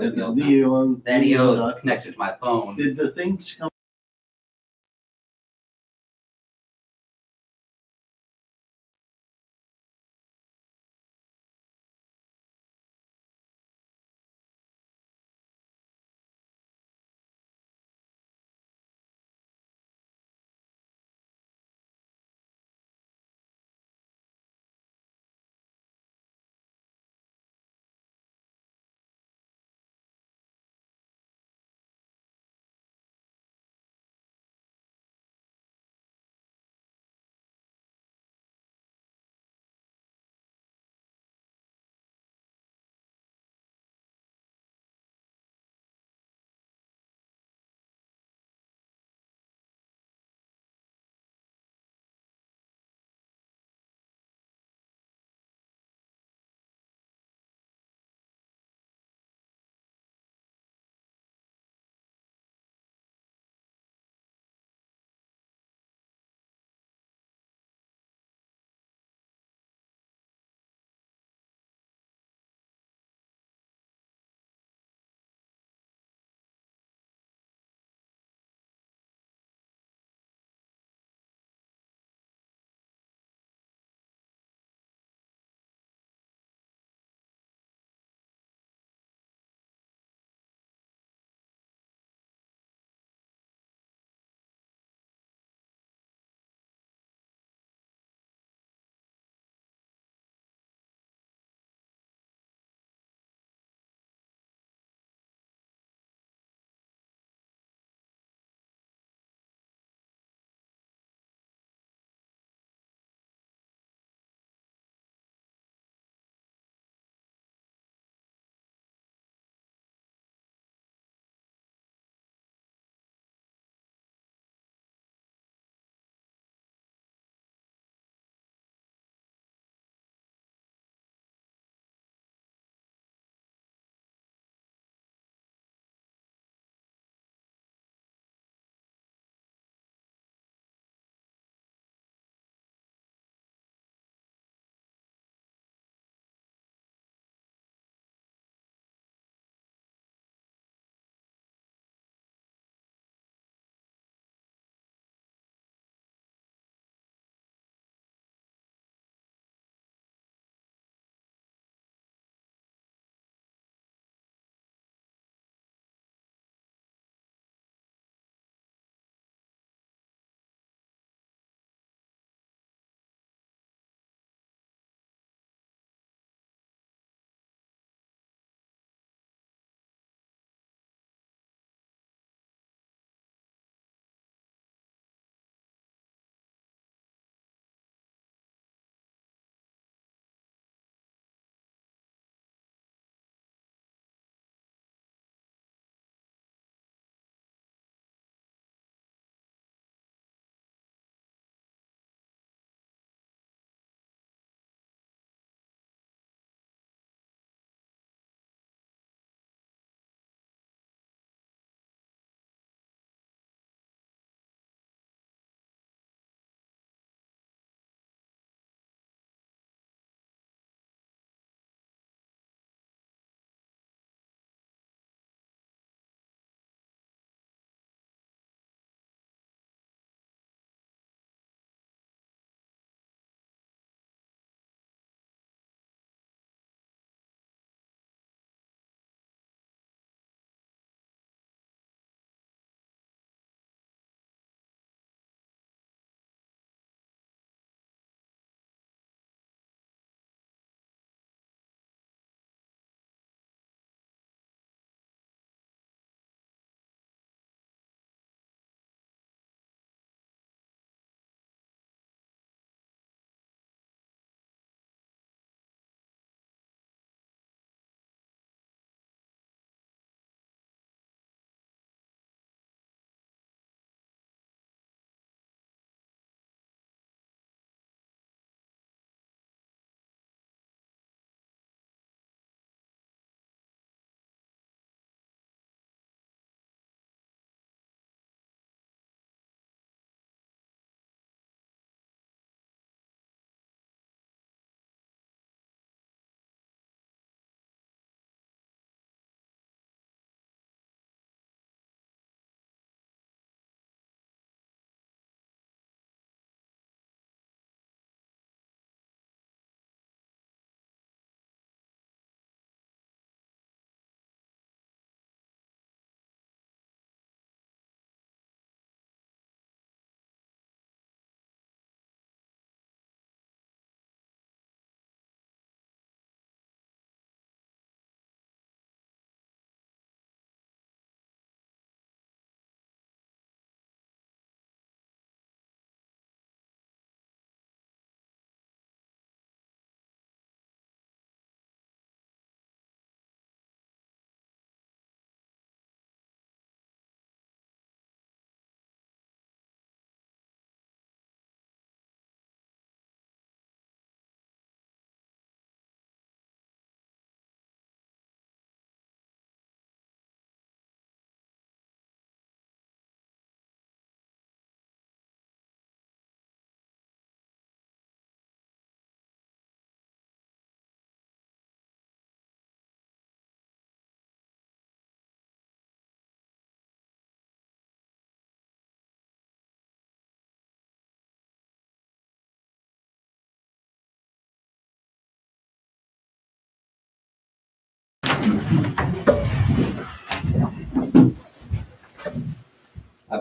with me all The the time. EO, That EO is connected to my phone. Did the things come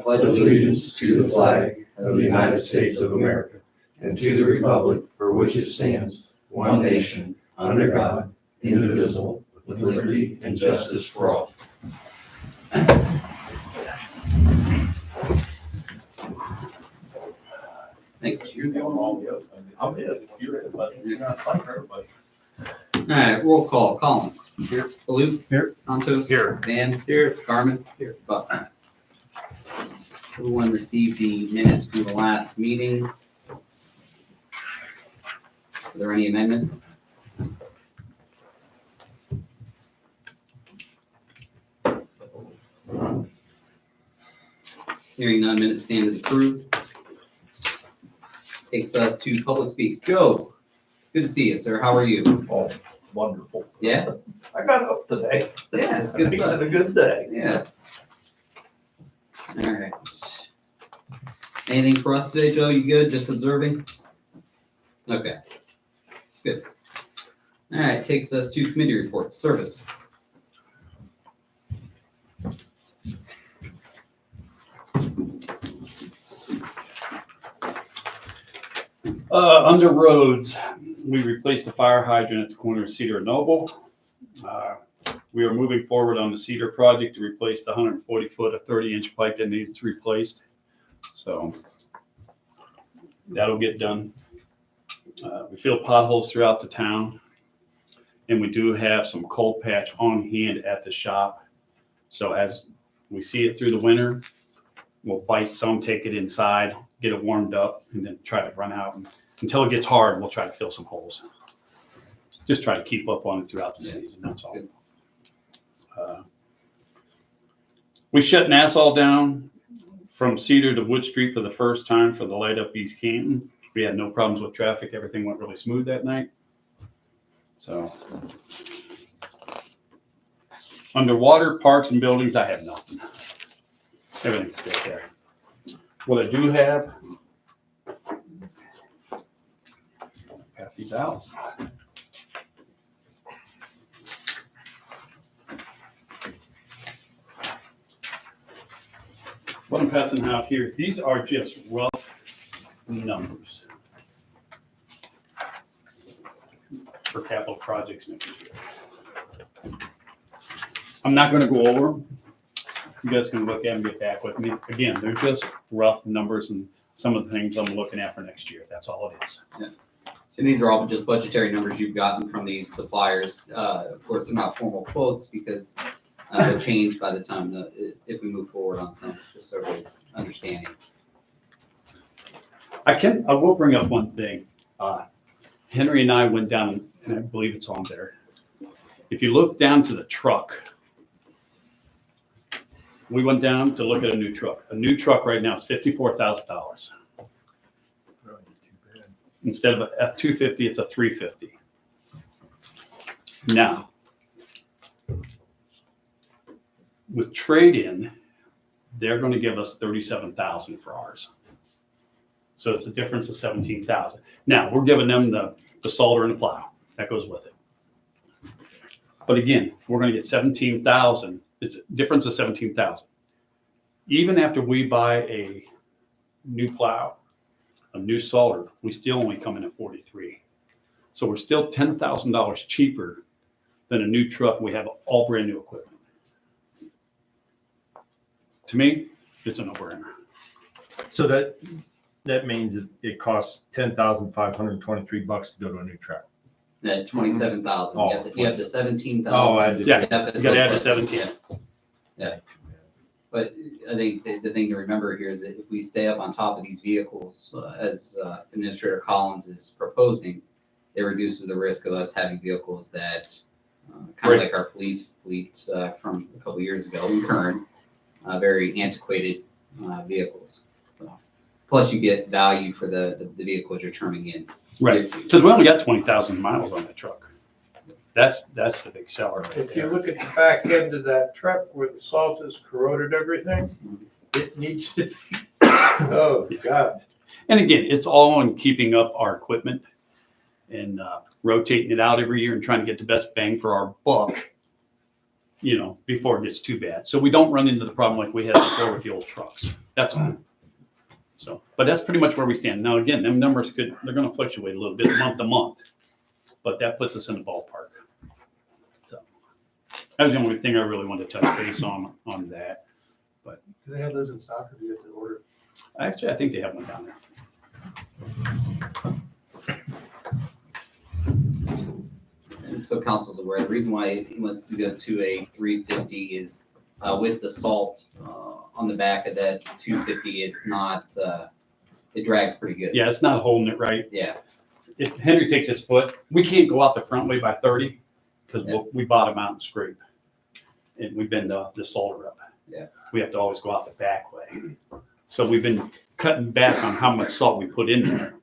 pledge allegiance to the flag of the United States of America and to the republic for which it stands, one nation, under God, indivisible, with liberty and justice for all. Thanks. You're the only one. I'm in. You're in, but you're not fighting for everybody. All right, roll call. Colin. Here. Baloo. Here. Tonto. Here. Dan. Here. Garmin. Here. Buck. Everyone received the minutes from the last meeting. Are there any amendments? Hearing none, minutes stand as approved. Takes us to public speaks. Joe, good to see you, sir. How are you? Oh, wonderful. Yeah? I got up today. Yeah, it's good It's stuff. a good day. Yeah. All right. Anything for us today, Joe? You good? Just observing? Okay. It's good. All right, takes us to committee reports. Service. Under roads, we replaced the fire hydrant at the corner of Cedar and Noble. We are moving forward on the Cedar project to replace the 140-foot of 30-inch pipe that needs replaced. So that'll get done. We fill potholes throughout the town, and we do have some cold patch on hand at the shop. So as we see it through the winter, we'll bite some, take it inside, get it warmed up, and then try to run out. Until it gets hard, we'll try to fill some holes. Just try to keep up on it throughout the season, that's all. We shut Nassau down from Cedar to Wood Street for the first time for the light up East Canton. We had no problems with traffic. Everything went really smooth that night. So underwater, parks and buildings, I have nothing. Everything's good there. What I do have, pass these out. What I'm passing out here, these are just rough numbers for capital projects next year. I'm not going to go over them. You guys can look at them and get back with me. Again, they're just rough numbers and some of the things I'm looking at for next year. That's all it is. Yeah. And these are all just budgetary numbers you've gotten from these suppliers. Of course, they're not formal quotes because they'll change by the time if we move forward on some, just so everybody's understanding. I will bring up one thing. Henry and I went down, and I believe it's on there. If you look down to the truck, we went down to look at a new truck. A new truck right now is $54,000. Instead of an F-250, it's a 350. Now, with trade-in, they're going to give us $37,000 for ours. So it's a difference of $17,000. Now, we're giving them the solder and the plow. That goes with it. But again, we're going to get $17,000. It's a difference of $17,000. Even after we buy a new plow, a new solder, we still only come in at $43,000. So we're still $10,000 cheaper than a new truck. We have all brand new equipment. To me, it's a no-brainer. So that means it costs $10,523 to go to a new truck. At 27,000, Oh, you have the 17,000. Oh, I did. Yeah, deficit, you gotta add the but- 17. Yeah. But I think the thing to remember here is that if we stay up on top of these vehicles, as Administrator Collins is proposing, it reduces the risk of us having vehicles that, kind of Right. like our police fleet from a couple years ago, current, very antiquated vehicles. So, plus, you get value for the vehicles you're turning in. Right, because we only got 20,000 miles on that truck. That's the big seller right If you there. look at the back end of that truck where the salt has corroded everything, it needs to be, oh, God. And again, it's all in keeping up our equipment and rotating it out every year and trying to get the best bang for our buck, before it gets too bad. So we don't run into the problem like we had before with the old trucks. That's all. So, but that's pretty much where we stand. Now, again, them numbers they're gonna fluctuate a little bit month to month, but that puts us in the ballpark. So that was the only thing I really wanted to touch base on that. Do they have those in stock or do you have to order? Actually, I think they have one down there. And so council's aware, the reason why it wants to go to a 350 is with the salt on the back of that 250, it's not, it drags pretty good. Yeah, it's not holding it right. Yeah, If Henry takes his foot, we can't go out the front way by 30 because Yeah. we bottom out and scrape. And we've been the solder up. Yeah. We have to always go out the back way. So we've been cutting back on how much salt we put in there.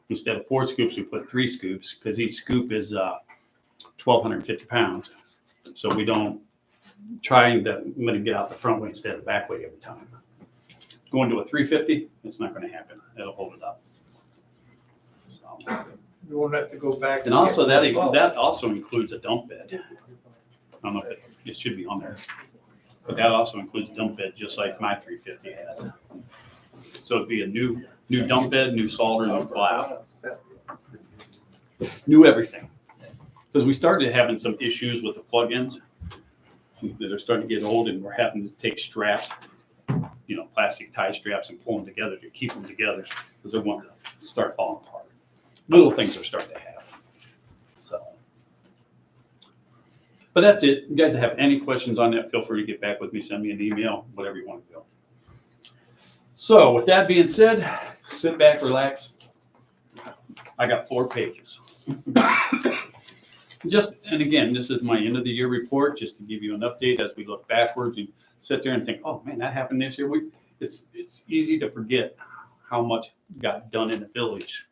Instead of 4 scoops, we put 3 scoops because each scoop is 1,250 pounds. So we don't trying to get out the front way instead of the back way every time. Going to a 350, it's not going to happen. It'll hold it up. So. You won't have to go back. And also get the salt. that also includes a dump bed. I don't know if it should be on there. But that also includes dump bed, just like my 350 has. So it'd be a new dump bed, new solder, new plow, new everything. Because we started having some issues with the plug-ins. They're starting to get old and we're having to take straps, plastic tie straps and pull them together to keep them together because they're wanting to start falling apart. Little things are starting to happen. So, but that's it. You guys have any questions on that, feel free to get back with me, send me an email, whatever you want to do. So with that being said, sit back, relax. I got 4 pages. And again, this is my end of the year report, just to give you an update as we look backwards and sit there and think, oh man, that happened this year. It's easy to forget how much got done in the village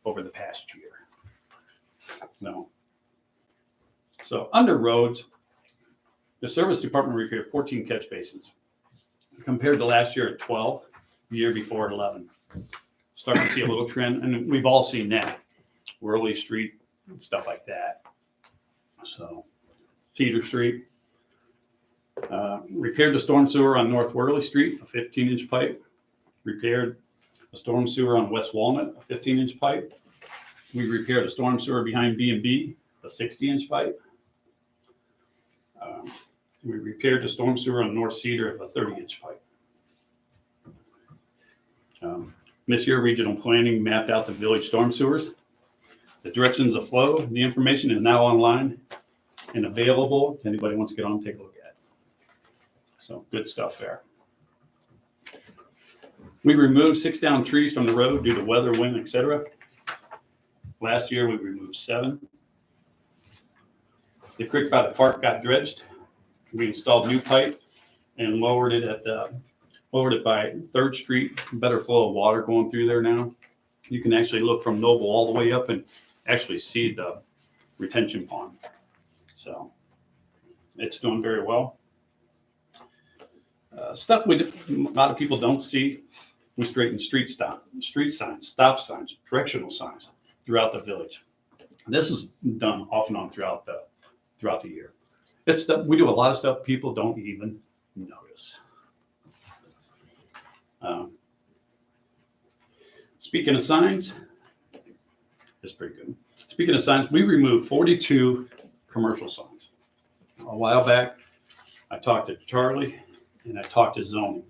over the past year. So under roads, the service department repaired 14 catch basins compared to last year at 12, the year before at 11. Starting to see a little trend, and we've all seen that. Worley Street and stuff like that. So Cedar Street. Repaired the storm sewer on North Worley Street, a 15-inch pipe. Repaired a storm sewer on West Walnut, a 15-inch pipe. We repaired a storm sewer behind B&B, a 60-inch pipe. We repaired the storm sewer on North Cedar, a 30-inch pipe. This year, regional planning mapped out the village storm sewers. The directions of flow, the information is now online and available. If anybody wants to get on, take a look at it. So good stuff there. We removed 6 down trees from the road due to weather, wind, etc. Last year, we removed 7. The creek by the park got dredged. We installed new pipe and lowered it by 3rd Street. Better flow of water going through there now. You can actually look from Noble all the way up and actually see the retention pond. So it's doing very well. Stuff a lot of people don't see. We straightened street signs, stop signs, directional signs throughout the village. This is done off and on throughout the year. It's stuff we do a lot of stuff people don't even notice. Speaking of signs, it's pretty good. Speaking of signs, we removed 42 commercial signs. A while back, I talked to Charlie and I talked to zoning.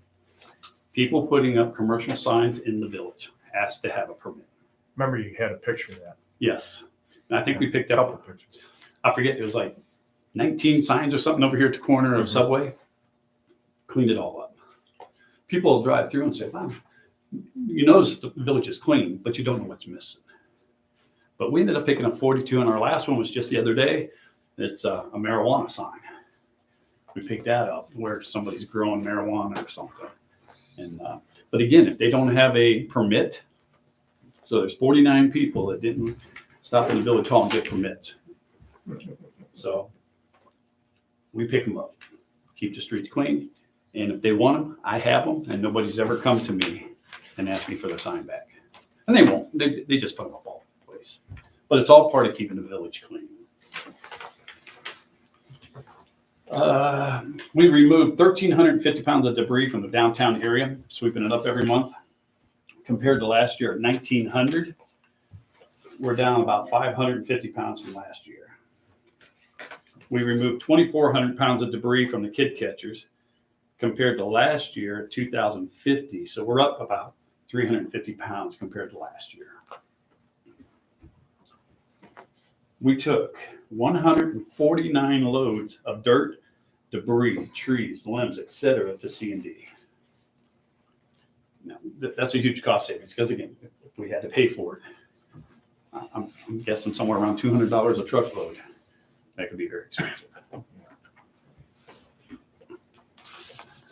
People putting up commercial signs in the village has to have a permit. Remember you had a picture of that. Yes. And I think we picked A up, couple pictures. I forget, it was like 19 signs or something over here at the corner of Subway. Cleaned it all up. People will drive through and say, wow, you notice the village is clean, but you don't know what's missing. But we ended up picking up 42, and our last one was just the other day. It's a marijuana sign. We picked that up where somebody's growing marijuana or something. And but again, if they don't have a permit, so there's 49 people that didn't stop in the village hall and get permits. So we pick them up, keep the streets clean, and if they want them, I have them, and nobody's ever come to me and asked me for their sign back. And they won't. They just put them up all over the place. But it's all part of keeping the village clean. We removed 1,350 pounds of debris from the downtown area, sweeping it up every month. Compared to last year at 1,900, we're down about 550 pounds from last year. We removed 2,400 pounds of debris from the kid catchers compared to last year at 2,050. So we're up about 350 pounds compared to last year. We took 149 loads of dirt, debris, trees, limbs, etc. to C&D. Now, that's a huge cost savings because, again, if we had to pay for it, I'm guessing somewhere around $200 a truckload. That could be very expensive.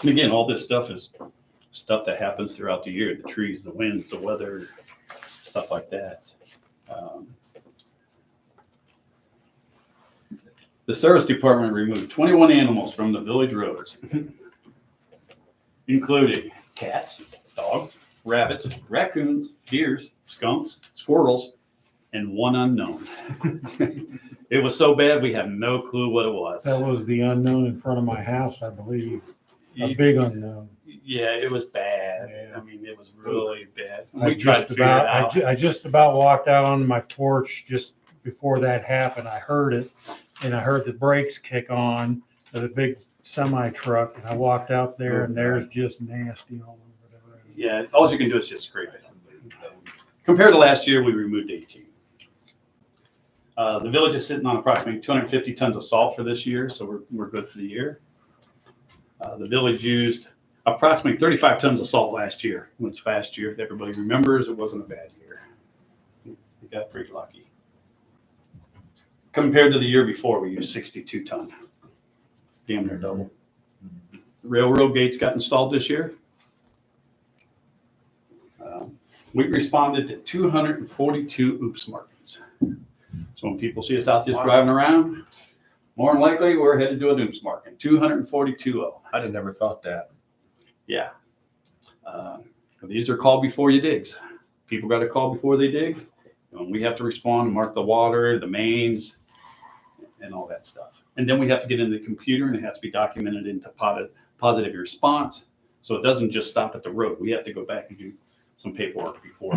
And again, all this stuff is stuff that happens throughout the year, the trees, the winds, the weather, stuff like that. The service department removed 21 animals from the village roads, including cats, dogs, rabbits, raccoons, deers, skunks, squirrels, and one unknown. It was so bad we had no clue what it was. That was the unknown in front of my house, I believe. A big unknown. Yeah, it was bad. Yeah. I mean, it was really bad. I We tried to figure it out. I just about walked out on my porch just before that happened. I heard it, and I heard the brakes kick on of a big semi truck, and I walked out there, and there's just nasty all over the road. Yeah, all you can do is just scrape it. Compared to last year, we removed 18. The village is sitting on approximately 250 tons of salt for this year, so we're good for the year. The village used approximately 35 tons of salt last year, which last year, if everybody remembers, it wasn't a bad year. We got pretty lucky. Compared to the year before, we used 62 ton, damn near double. The railroad gates got installed this year. We responded to 242 oops markings. So when people see us out just driving around, more than likely we're headed to an oops marking. 242 of them. I'd have never thought that. Yeah. These are called before you digs. People got to call before they dig. And we have to respond and mark the water, the mains, and all that stuff. And then we have to get into the computer, and it has to be documented into positive response. So it doesn't just stop at the road. We have to go back and do some paperwork before.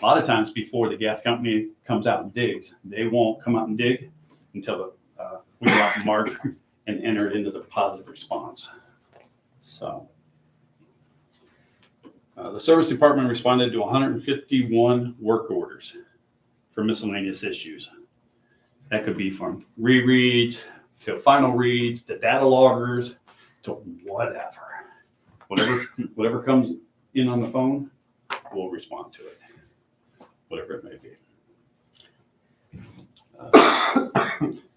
A lot of times before the gas company comes out and digs, they won't come out and dig until we go out and mark and enter it into the positive response. So the service department responded to 151 work orders for miscellaneous issues. That could be from rereads to final reads to data loggers to whatever. Whatever comes in on the phone, we'll respond to it. Whatever it may be.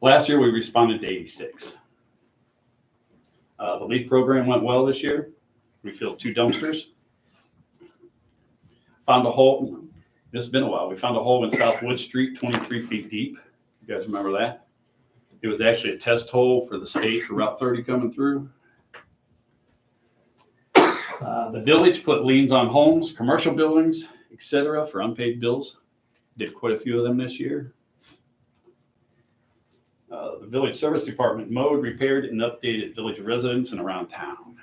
Last year, we responded to 86. The LEAP program went well this year. We filled 2 dumpsters. Found a hole. This has been a while. We found a hole in South Wood Street, 23 feet deep. You guys remember that? It was actually a test hole for the state for Route 30 coming through. The village put liens on homes, commercial buildings, etc. for unpaid bills. Did quite a few of them this year. The village service department mowed, repaired, and updated village residents and around town.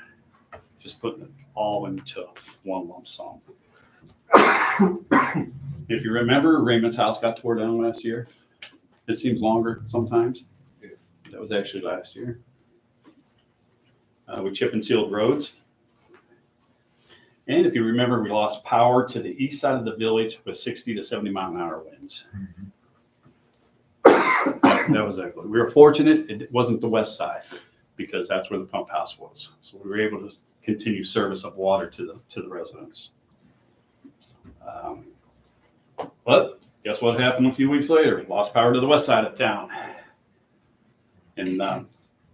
Just putting it all into one lump sum. If you remember, Raymond's house got tore down last year. It seems longer sometimes. That was actually last year. We chip and sealed roads. And if you remember, we lost power to the east side of the village with 60 to 70 mile an hour winds. That was ugly. We were fortunate it wasn't the west side because that's where the pump house was. So we were able to continue service of water to the residents. But guess what happened a few weeks later? Lost power to the west side of town. And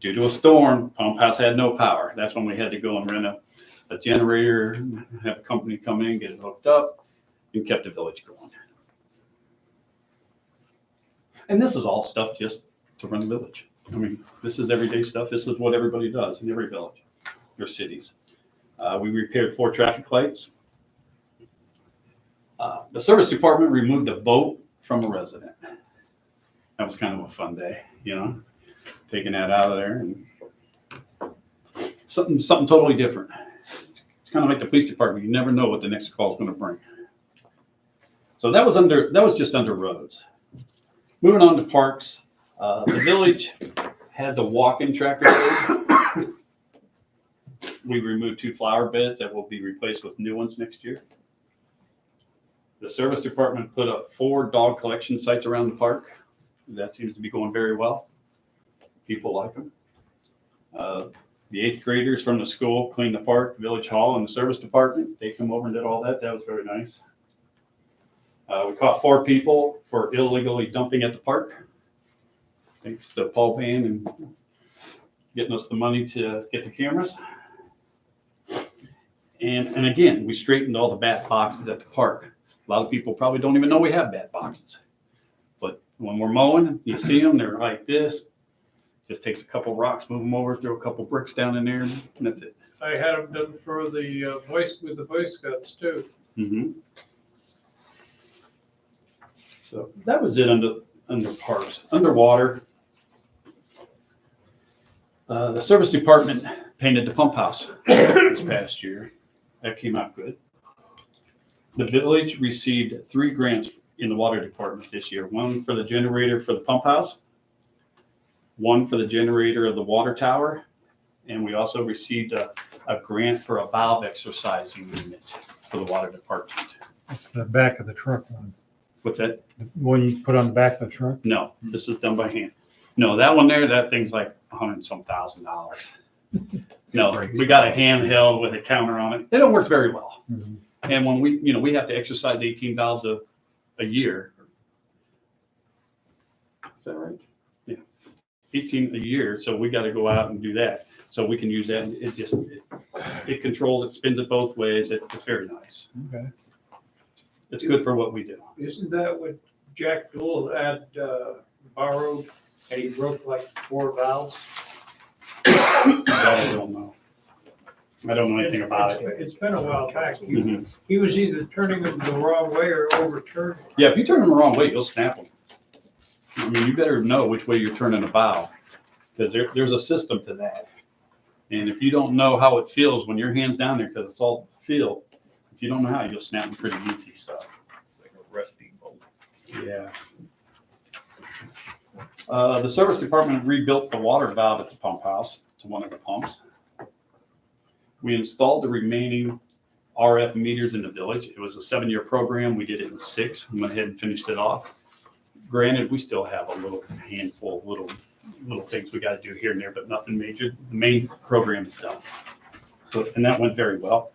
due to a storm, pump house had no power. That's when we had to go and rent a generator, have a company come in, get it hooked up, and kept the village going. And this is all stuff just to run the village. I mean, this is everyday stuff. This is what everybody does in every village or cities. We repaired 4 traffic lights. The service department removed a boat from a resident. That was kind of a fun day, you know, taking that out of there and something totally different. It's kind of like the police department. You never know what the next call is going to bring. So that was just under roads. Moving on to parks, the village had the walk-in tractor bed. We removed 2 flower beds that will be replaced with new ones next year. The service department put up 4 dog collection sites around the park. That seems to be going very well. People like them. The 8th graders from the school cleaned the park, village hall, and the service department. They come over and did all that. That was very nice. We caught 4 people for illegally dumping at the park. Thanks to Paul Bain and getting us the money to get the cameras. And again, we straightened all the bat boxes at the park. A lot of people probably don't even know we have bat boxes. But when we're mowing, you see them, they're like this. Just takes a couple rocks, move them over, throw a couple bricks down in there, and that's it. I had them done for the with the Boy Scouts too. Mm-hmm. So that was it under parks. Underwater, the service department painted the pump house this past year. That came out good. The village received 3 grants in the water department this year. 1 for the generator for the pump house, 1 for the generator of the water tower, and we also received a grant for a valve exercising unit for the water department. It's the back of the truck one. What's that? The one you put on the back of the truck? No, this is done by hand. No, that one there, that thing's like $100,000. No, we got a handheld with a counter on it. It don't work very well. Mhm. And when we have to exercise 18 valves a year. Is that right? Yeah. 18 a year. So we got to go out and do that. So we can use that. It controls, it spins it both ways. It's very nice. Okay. It's good for what we do. Isn't that what Jack Dool had borrowed and he broke like 4 valves? That I don't know. I don't know anything about it. It's been a while back. Mhm. He was either turning them the wrong way or overturning. Yeah, if you turn them the wrong way, you'll snap them. I mean, you better know which way you're turning a valve, because there's a system to that. And if you don't know how it feels when your hand's down there, because it's all feel, if you don't know how, you'll snap them pretty easy. So it's like a rusty bolt. Yeah. The service department rebuilt the water valve at the pump house to one of the pumps. We installed the remaining RF meters in the village. It was a 7-year program. We did it in 6 and went ahead and finished it off. Granted, we still have a little handful of little things we got to do here and there, but nothing major. The main program is done. So, and that went very well.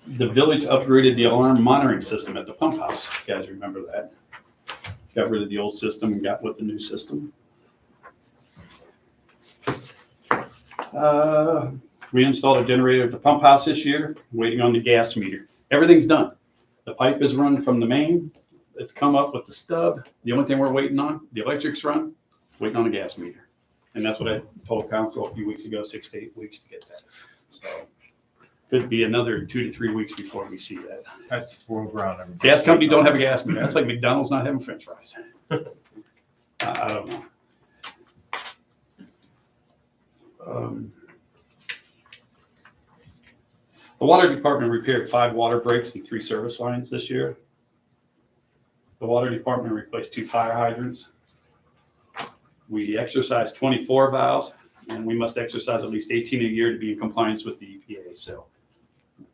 The village upgraded the alarm monitoring system at the pump house. You guys remember that? Got rid of the old system and got with the new system. We installed a generator at the pump house this year, waiting on the gas meter. Everything's done. The pipe is run from the main. It's come up with the stub. The only thing we're waiting on, the electric's run, waiting on the gas meter. And that's what I told council a few weeks ago, 6 to 8 weeks to get that. So could be another 2 to 3 weeks before we see that. That's world ground. Gas company don't have a gas meter. That's like McDonald's not having French fries. I don't know. The water department repaired 5 water breaks and 3 service lines this year. The water department replaced 2 fire hydrants. We exercised 24 valves, and we must exercise at least 18 a year to be in compliance with the EPA. So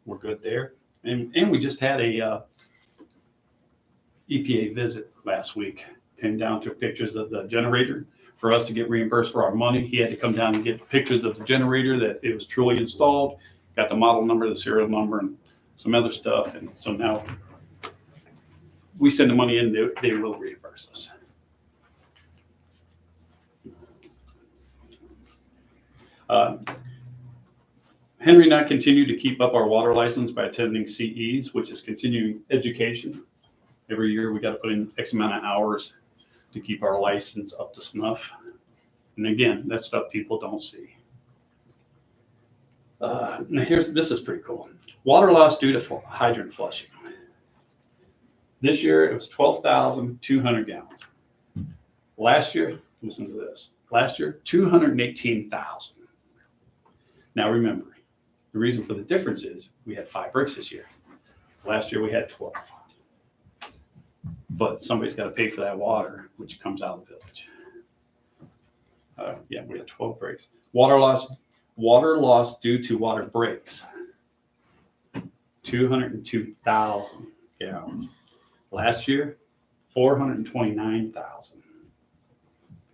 we're good there. And we just had a EPA visit last week. Came down, took pictures of the generator. For us to get reimbursed for our money, he had to come down and get pictures of the generator, that it was truly installed, got the model number, the serial number, and some other stuff. And so now we send the money in, they will reimburse us. Henry and I continue to keep up our water license by attending CEs, which is continuing education. Every year we got to put in X amount of hours to keep our license up to snuff. And again, that's stuff people don't see. Now this is pretty cool. Water loss due to hydrant flushing. This year it was 12,200 gallons. Last year, listen to this, Last year, 218,000. Now remember, the reason for the difference is we had 5 breaks this year. Last year we had 12. But somebody's got to pay for that water, which comes out of the village. Yeah, we had 12 breaks. Water loss due to water breaks. 202,000 gallons. Last year, 429,000.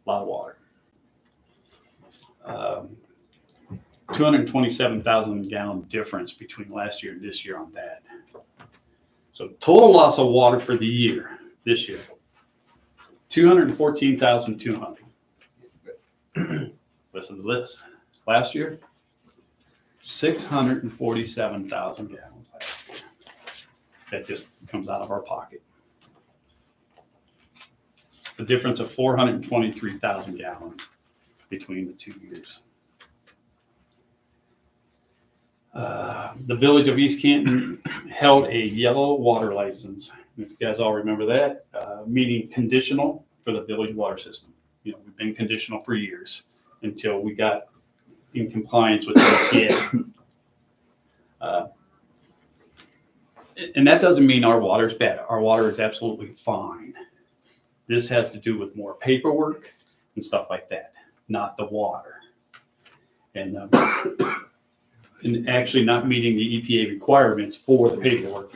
A lot of water. 227,000 gallon difference between last year and this year on that. So total loss of water for the year, this year, 214,200. Listen to this. Last year, 647,000 gallons. That just comes out of our pocket. The difference of 423,000 gallons between the 2 years. The Village of East Canton held a yellow water license. If you guys all remember that, meaning conditional for the village water system. We've been conditional for years until we got in compliance with the EPA. And that doesn't mean our water is bad. Our water is absolutely fine. This has to do with more paperwork and stuff like that, not the water. And actually not meeting the EPA requirements for the paperwork.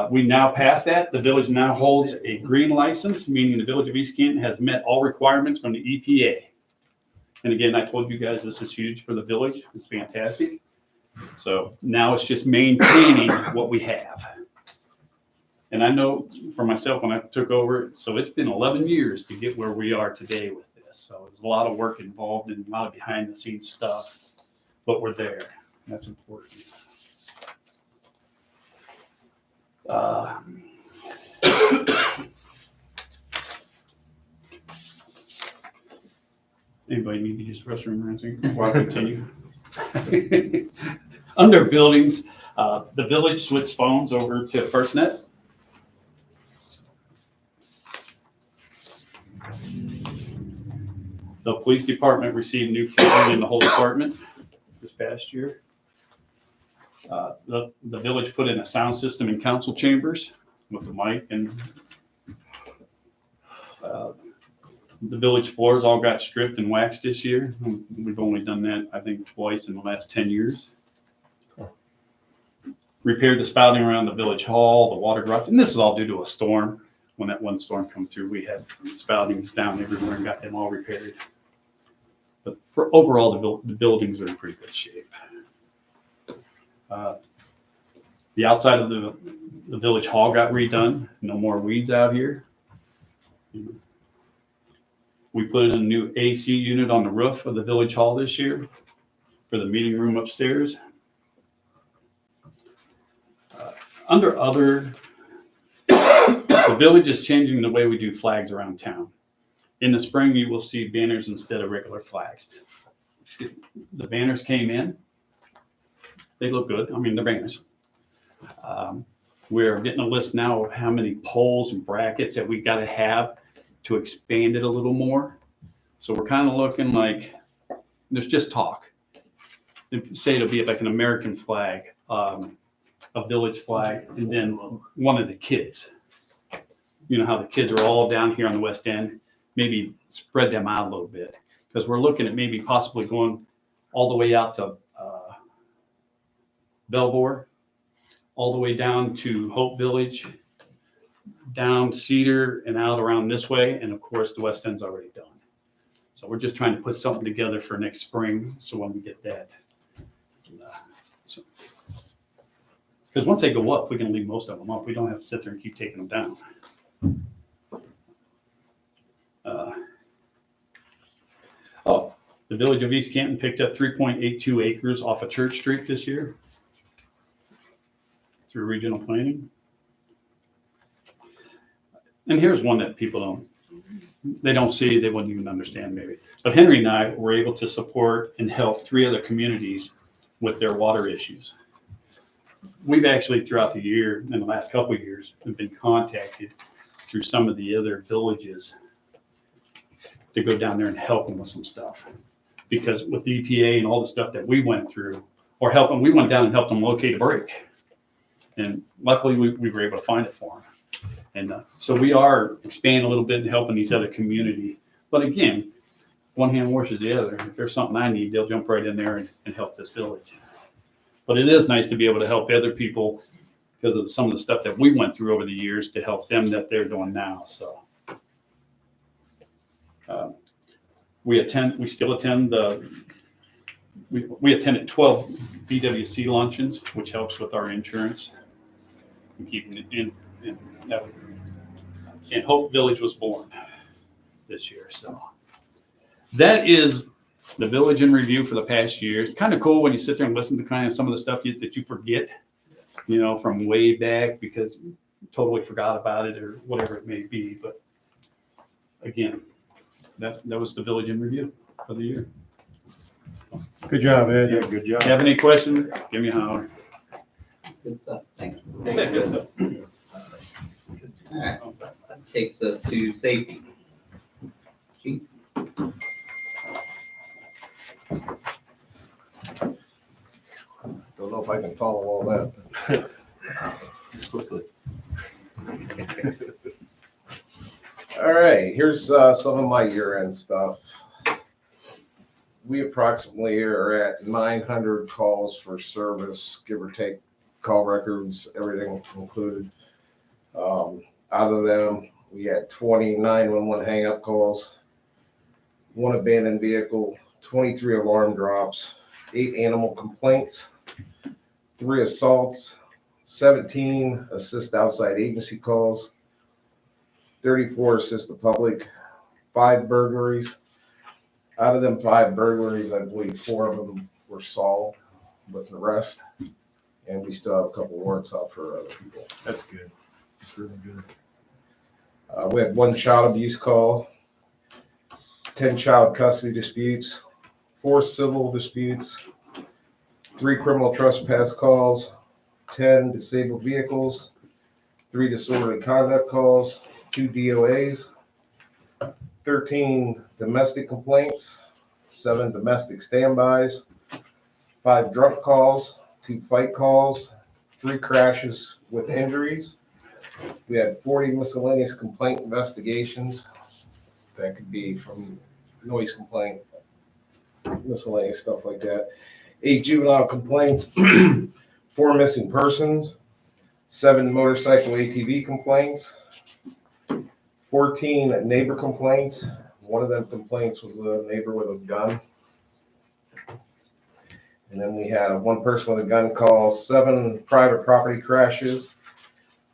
We now passed that. The village now holds a green license, meaning the Village of East Canton has met all requirements from the EPA. And again, I told you guys this is huge for the village. It's fantastic. So now it's just maintaining what we have. And I know for myself when I took over, so it's been 11 years to get where we are today with this. So there's a lot of work involved and a lot of behind the scenes stuff, but we're there. That's important. Anybody need to use the restroom or anything before I continue? Under buildings, the village switched phones over to FirstNet. The police department received new phone in the whole department this past year. The village put in a sound system in council chambers with the mic, and the village floors all got stripped and waxed this year. We've only done that, I think, twice in the last 10 years. Repaired the spouting around the village hall, the water dropped, and this is all due to a storm. When that one storm come through, we had spoutings down everywhere and got them all repaired. But for overall, the buildings are in pretty good shape. The outside of the village hall got redone. No more weeds out here. We put in a new AC unit on the roof of the village hall this year for the meeting room upstairs. Under other, the village is changing the way we do flags around town. In the spring, you will see banners instead of regular flags. The banners came in. They look good. I mean, they're banners. We're getting a list now of how many poles and brackets that we got to have to expand it a little more. So we're kind of looking like there's just talk. Say it'll be like an American flag, a village flag, and then one of the kids. You know how the kids are all down here on the west end. Maybe spread them out a little bit, because we're looking at maybe possibly going all the way out to Belvoir, all the way down to Hope Village, down Cedar, and out around this way. And of course, the west end's already done. So we're just trying to put something together for next spring. So when we get that, because once they go up, we can leave most of them up. We don't have to sit there and keep taking them down. The Village of East Canton picked up 3.82 acres off of Church Street this year through regional planning. And here's one that people don't see, they wouldn't even understand maybe. But Henry and I were able to support and help 3 other communities with their water issues. We've actually, throughout the year, in the last couple of years, have been contacted through some of the other villages to go down there and help them with some stuff. Because with the EPA and all the stuff that we went through, or we went down and helped them locate a break. And luckily, we were able to find it for them. And so we are expanding a little bit and helping these other communities. But again, one hand washes the other. If there's something I need, they'll jump right in there and help this village. But it is nice to be able to help other people because of some of the stuff that we went through over the years to help them that they're doing now. So we still attend we attended 12 BWC luncheons, which helps with our insurance and keeping it in. And Hope Village was born this year. So that is the village in review for the past year. It's kind of cool when you sit there and listen to kind of some of the stuff that you forget, from way back because you totally forgot about it or whatever it may be. But again, that was the village in review for the year. Good job, Ed. Yeah, good job. If you have any questions, give me a holler. That's good stuff. Thanks. Okay, good stuff. All right. That takes us to safety. Chief? Don't know if I can follow all that. All right, here's some of my year-end stuff. We approximately are at 900 calls for service, give or take, call records, everything included. Out of them, we had 20 911 hang-up calls, 1 abandoned vehicle, 23 alarm drops, 8 animal complaints, 3 assaults, 17 assist outside agency calls, 34 assist the public, 5 burglaries. Out of them 5 burglaries, I believe 4 of them were solved with the rest. And we still have a couple warrants out for other people. That's good. That's really good. We had 1 child abuse call, 10 child custody disputes, 4 civil disputes, 3 criminal trespass calls, 10 disabled vehicles, 3 disorderly conduct calls, 2 DOAs, 13 domestic complaints, 7 domestic standbys, 5 drunk calls, 2 fight calls, 3 crashes with injuries. We had 40 miscellaneous complaint investigations. That could be from noise complaint, miscellaneous stuff like that. 8 juvenile complaints, 4 missing persons, 7 motorcycle ATV complaints, 14 neighbor complaints. One of them complaints was a neighbor with a gun. And then we had 1 person with a gun call, 7 private property crashes,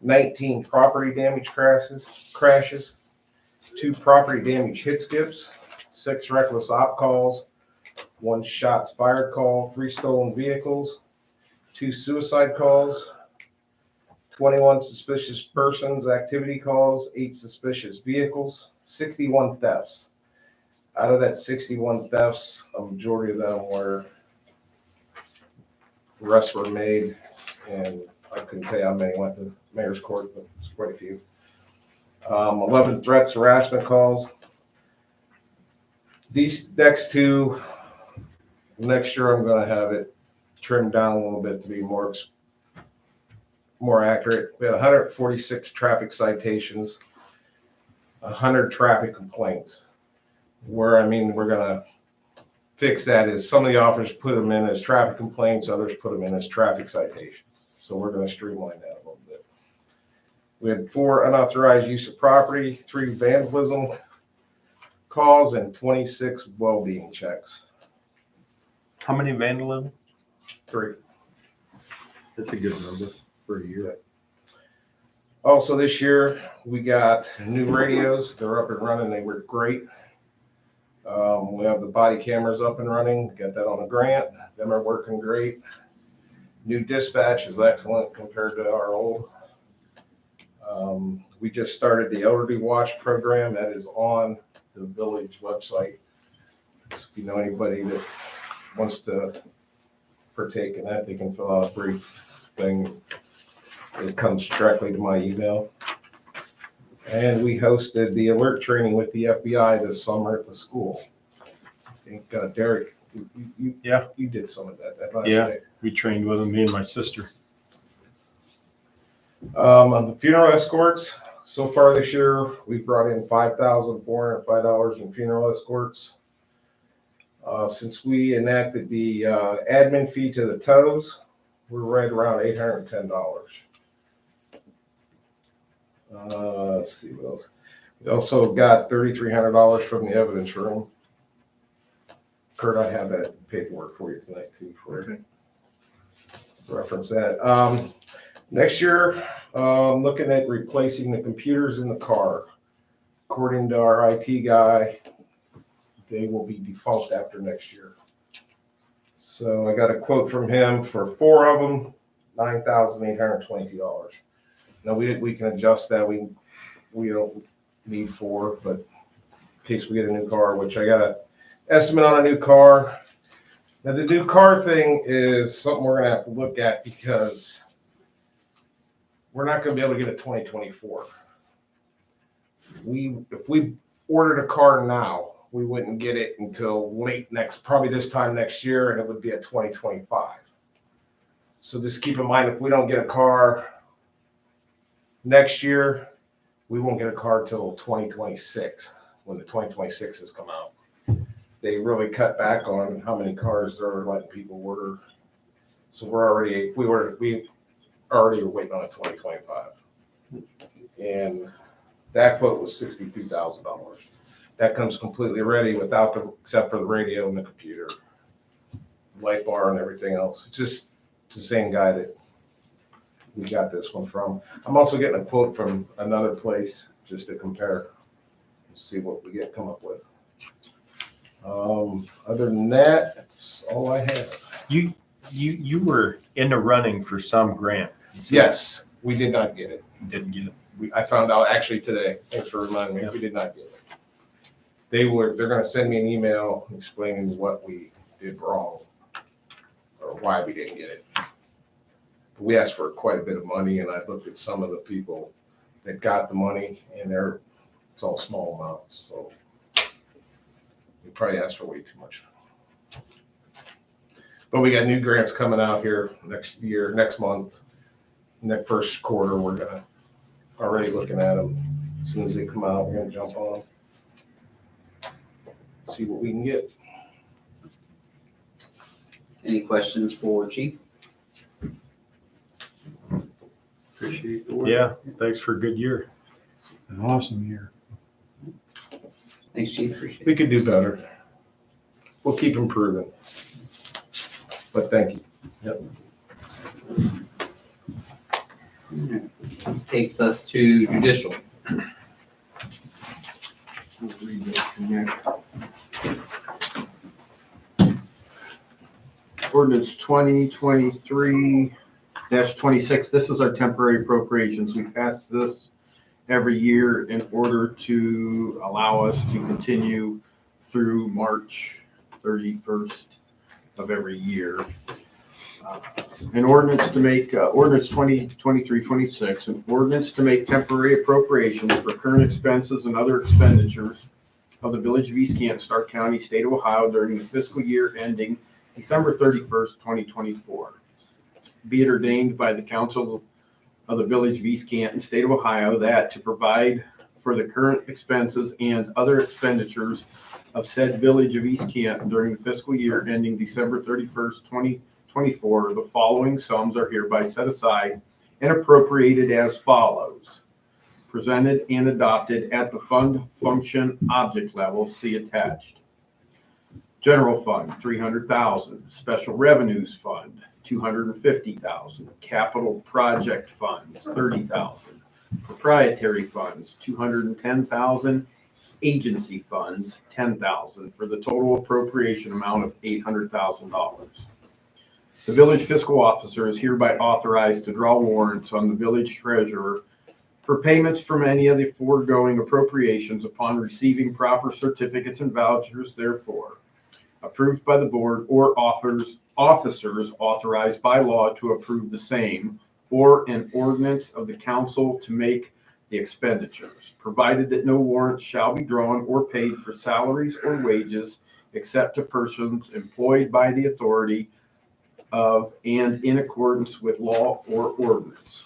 19 property damage crashes, 2 property damage hit skips, 6 reckless op calls, 1 shots fired call, 3 stolen vehicles, 2 suicide calls, 21 suspicious persons activity calls, 8 suspicious vehicles, 61 thefts. Out of that 61 thefts, a majority of them were arrests were made, and I couldn't tell you how many went to mayor's court, but it's quite a few. 11 threats, harassment calls. These next 2, next year I'm going to have it trimmed down a little bit to be more accurate. We had 146 traffic citations, 100 traffic complaints. We're going to fix that is some of the officers put them in as traffic complaints, others put them in as traffic citations. So we're going to streamline that a little bit. We had 4 unauthorized use of property, 3 vandalism calls, and 26 well-being checks. How many vandalism? 3. That's a good number for a year. Also this year, we got new radios. They're up and running. They work great. We have the body cameras up and running. Got that on a grant. Them are working great. New dispatch is excellent compared to our old. We just started the Elderly Watch program. That is on the village website. So if you know anybody that wants to partake in that, they can fill out a brief thing. It comes directly to my email. And we hosted the alert training with the FBI this summer at the school. I think Derek, Yeah. you did some of that last Yeah. day. We trained with them, me and my sister. On the funeral escorts, so far this year, we brought in $5,405 in funeral escorts. Since we enacted the admin fee to the tows, we're right around $810. Let's see what else. We also got $3,300 from the evidence room. Kurt, I have that paperwork for you tonight too, for reference that. Next year, looking at replacing the computers in the car. According to our IT guy, they will be defunct after next year. So I got a quote from him for 4 of them, $9,822. Now we can adjust that. We don't need 4, but in case we get a new car, which I got an estimate on a new car. Now the new car thing is something we're gonna have to look at because we're not gonna be able to get a 2024. If we ordered a car now, we wouldn't get it until probably this time next year, and it would be a 2025. So just keep in mind, if we don't get a car next year, we won't get a car till 2026, when the 2026 has come out. They really cut back on how many cars they're letting people order. So we already are waiting on a 2025. And that quote was $62,000. That comes completely ready except for the radio and the computer, light bar and everything else. It's the same guy that we got this one from. I'm also getting a quote from another place just to compare, see what we come up with. Other than that, that's all I have. You were in the running for some grant. Yes, we did not get it. Didn't get it. I found out actually today. Thanks for reminding me. We did not get it. They're going to send me an email explaining what we did wrong or why we didn't get it. We asked for quite a bit of money, and I looked at some of the people that got the money, and it's all small amounts. So we probably asked for way too much. But we got new grants coming out here next month, next first quarter. We're already looking at them. As soon as they come out, we're gonna jump on them. See what we can get. Any questions for Chief? Appreciate the work. Yeah, thanks for a good year. An awesome year. Thanks, Chief. Appreciate it. We could do better. We'll keep improving. But thank you. Takes us to judicial. I'll read this from here. Ordinance 2023-26. This is our temporary appropriations. We pass this every year in order to allow us to continue through March 31st of every year. An ordinance to make, ordinance 2023-26, an ordinance to make temporary appropriations for current expenses and other expenditures of the Village of East Canton, Stark County, State of Ohio during the fiscal year ending December 31st, 2024. Be it ordained by the Council of the Village of East Canton, State of Ohio, that to provide for the current expenses and other expenditures of said Village of East Canton during the fiscal year ending December 31st, 2024, the following sums are hereby set aside and appropriated as follows. Presented and adopted at the fund function object level, see attached. General Fund, $300,000. Special Revenues Fund, $250,000. Capital Project Funds, $30,000. Proprietary Funds, $210,000. Agency Funds, $10,000, for the total appropriation amount of $800,000. The Village Fiscal Officer is hereby authorized to draw warrants on the Village Treasurer for payments from any of the foregoing appropriations upon receiving proper certificates and vouchers therefore, approved by the board or officers authorized by law to approve the same, or an ordinance of the council to make the expenditures, provided that no warrants shall be drawn or paid for salaries or wages except to persons employed by the authority of and in accordance with law or ordinance.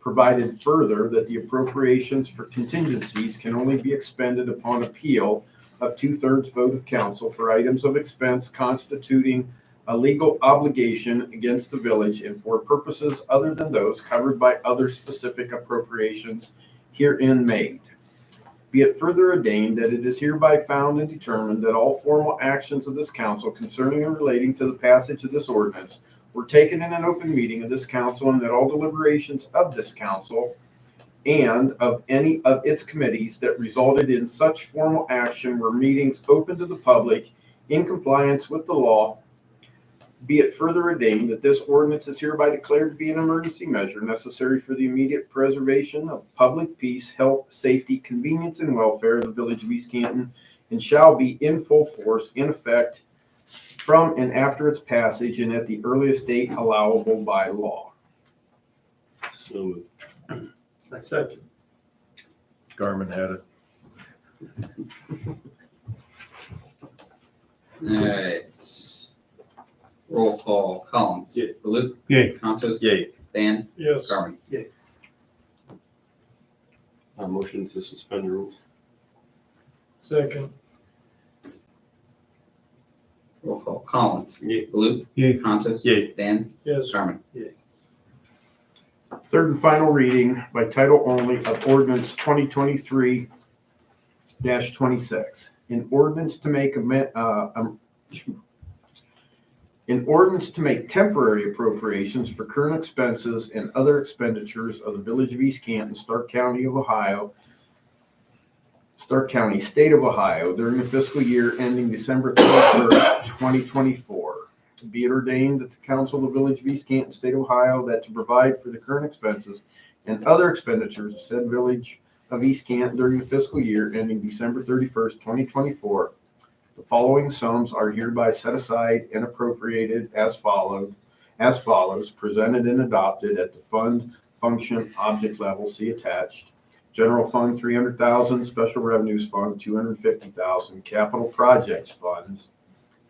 Provided further that the appropriations for contingencies can only be expended upon appeal of 2/3 vote of council for items of expense constituting a legal obligation against the village and for purposes other than those covered by other specific appropriations herein made. Be it further ordained that it is hereby found and determined that all formal actions of this council concerning and relating to the passage of this ordinance were taken in an open meeting of this council, and that all deliberations of this council and of any of its committees that resulted in such formal action were meetings open to the public in compliance with the law. Be it further ordained that this ordinance is hereby declared to be an emergency measure necessary for the immediate preservation of public peace, health, safety, convenience, and welfare of the village of East Canton, and shall be in full force in effect from and after its passage and at the earliest date allowable by law. So moved. Second. Garmin had it. All right. Roll call, Collins. Yay. Baloo. Yay. Contos. Yay. Dan. Yes. Garmin. Motion to suspend the rules. Second. Roll call, Collins. Yay. Baloo. Yay. Contos. Yay. Dan. Yes. Garmin. Third and final reading by title only of ordinance 2023-26. An ordinance to make temporary appropriations for current expenses and other expenditures of the village of East Canton, Stark County, State of Ohio during the fiscal year ending December 31st, 2024. Be it ordained that the council of the village of East Canton, State of Ohio, that to provide for the current expenses and other expenditures of said village of East Canton during the fiscal year ending December 31st, 2024, the following sums are hereby set aside and appropriated as follows, presented and adopted at the fund function object level, see attached. General Fund, $300,000, Special Revenues Fund, $250,000, Capital Projects Funds,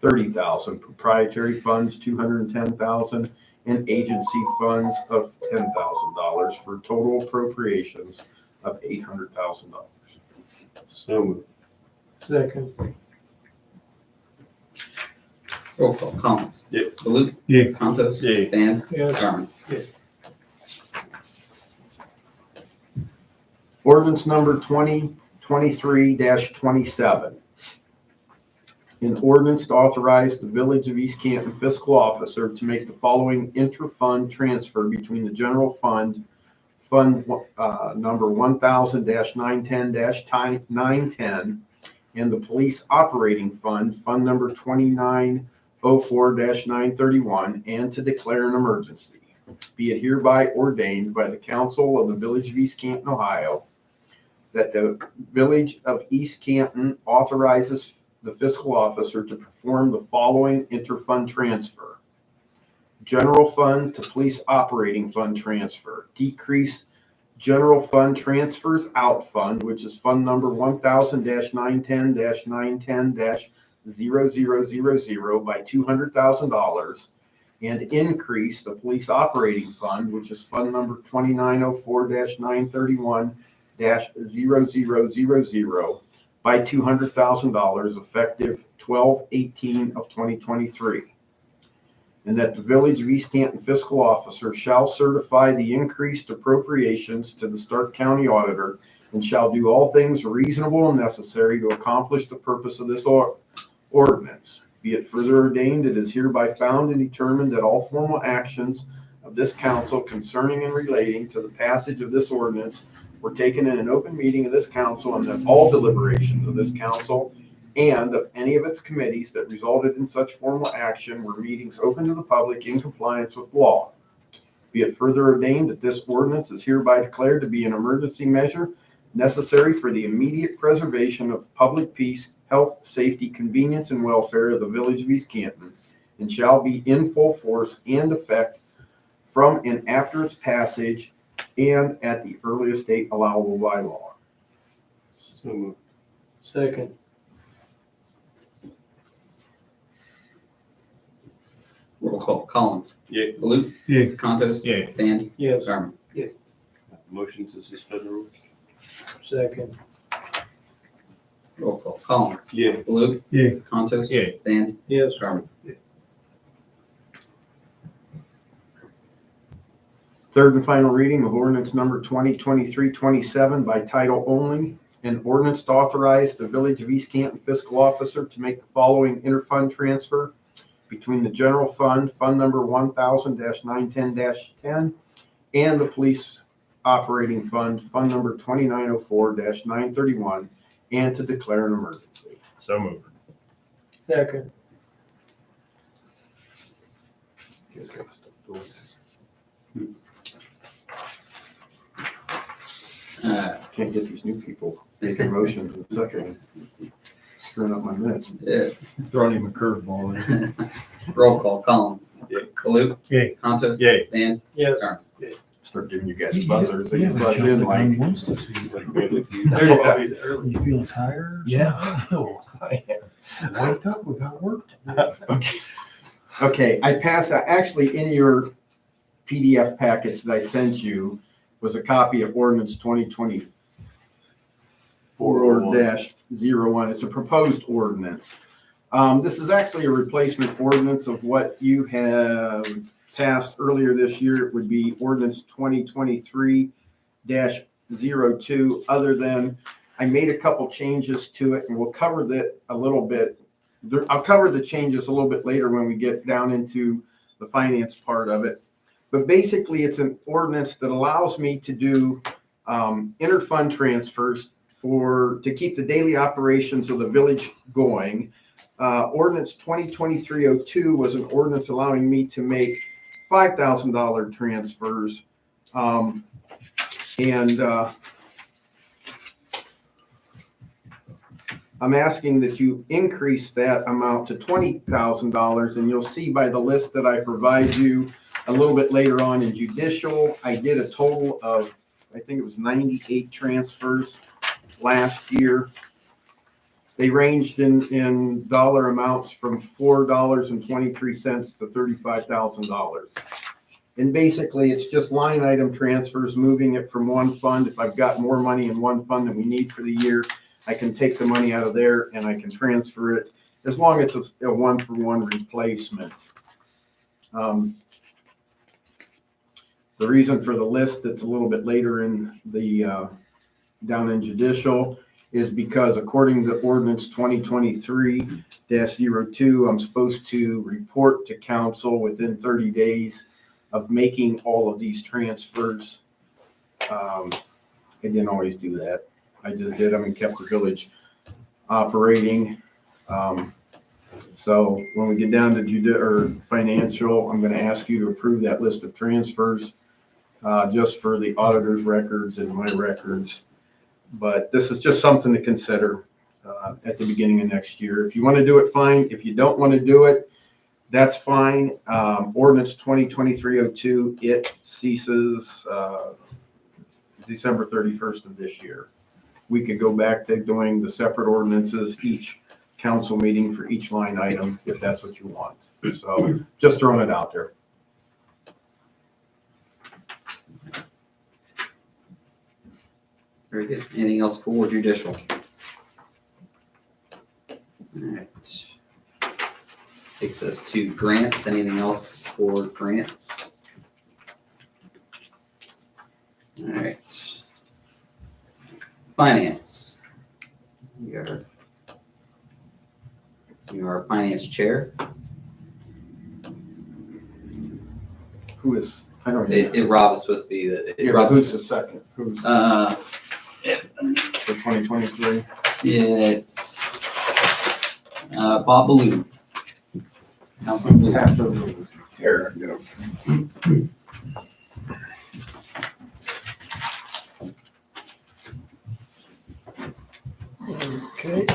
$30,000, Proprietary Funds, $210,000, and Agency Funds of $10,000 for total appropriations of $800,000. So moved. Second. Roll call, Collins. Yay. Baloo. Yay. Contos. Yay. Dan. Yes. Garmin. Ordinance number 2023-27. An ordinance to authorize the Village of East Canton fiscal officer to make the following intra-fund transfer between the general fund, number 1000-910-910, and the police operating fund, fund number 2904-931, and to declare an emergency. Be it hereby ordained by the council of the Village of East Canton, Ohio, that the Village of East Canton authorizes the fiscal officer to perform the following interfund transfer. General fund to police operating fund transfer. Decrease general fund transfers out fund, which is fund number 1000-910-910-0000 by $200,000, and increase the police operating fund, which is fund number 2904-931-0000 by $200,000 effective 12/18/2023. And that the Village of East Canton fiscal officer shall certify the increased appropriations to the Stark County auditor and shall do all things reasonable and necessary to accomplish the purpose of this ordinance. Be it further ordained, it is hereby found and determined that all formal actions of this council concerning and relating to the passage of this ordinance were taken in an open meeting of this council, and that all deliberations of this council and of any of its committees that resulted in such formal action were meetings open to the public in compliance with law. Be it further ordained that this ordinance is hereby declared to be an emergency measure necessary for the immediate preservation of public peace, health, safety, convenience, and welfare of the Village of East Canton, and shall be in full force and effect from and after its passage and at the earliest date allowable by law. So moved. Second. Roll call. Collins. Yay. Baloo. Yay. Contos. Yay. Gandy. Yes. Garmin. Motion to suspend the rules. Second. Roll call. Collins. Yay. Baloo. Yay. Contos. Yay. Gandy. Yes. Garmin. Third and final reading of ordinance number 2023-27 by title only. An ordinance to authorize the Village of East Canton fiscal officer to make the following interfund transfer between the general fund, fund number 1000-910-10, and the police operating fund, fund number 2904-931, and to declare an emergency. So moved. Second. Can't get these new people making motions in second. Screwing up my minutes. Yeah. Throwing him a curveball. Roll call. Collins. Yay. Baloo. Yay. Contos. Yay. Gandy. Yes. Start giving you guys buzzers. They Yeah, can we buzz jumped in the like. gun once this evening. You feeling tired? Yeah. I am. Wake up, we got work to do. Okay, I pass, actually in your PDF packets that I sent you was a copy of ordinance 2024-01. It's a proposed ordinance. This is actually a replacement ordinance of what you have passed earlier this year. It would be ordinance 2023-02, other than I made a couple changes to it, and we'll cover that a little bit. I'll cover the changes a little bit later when we get down into the finance part of it. But basically, it's an ordinance that allows me to do interfund transfers to keep the daily operations of the village going. Ordinance 2023-02 was an ordinance allowing me to make $5,000 transfers. I'm asking that you increase that amount to $20,000, and you'll see by the list that I provide you a little bit later on in judicial, I did a total of, I think it was 98 transfers last year. They ranged in dollar amounts from $4.23 to $35,000. And basically, it's just line item transfers, moving it from one fund. If I've got more money in one fund than we need for the year, I can take the money out of there and I can transfer it, as long as it's a one-for-one replacement. The reason for the list that's a little bit later in the, down in judicial, is because according to ordinance 2023-02, I'm supposed to report to council within 30 days of making all of these transfers. I didn't always do that. I just did them and kept the village operating. So when we get down to financial, I'm going to ask you to approve that list of transfers just for the auditor's records and my records. But this is just something to consider at the beginning of next year. If you want to do it, fine. If you don't want to do it, that's fine. Ordinance 2023-02, it ceases December 31st of this year. We could go back to doing the separate ordinances, each council meeting for each line item, if that's what you want. So just throwing it out there. Very good. Anything else for judicial? All right. Takes us to grants. Anything else for grants? All right. Finance. You're our finance chair. Who is, I don't know. Rob is supposed to be the. Yeah, but who's the second? Who's For for 2023? Yeah, it's Bob Baloo. Councilman Baloo. Pass those. Here, I'm gonna. Okay.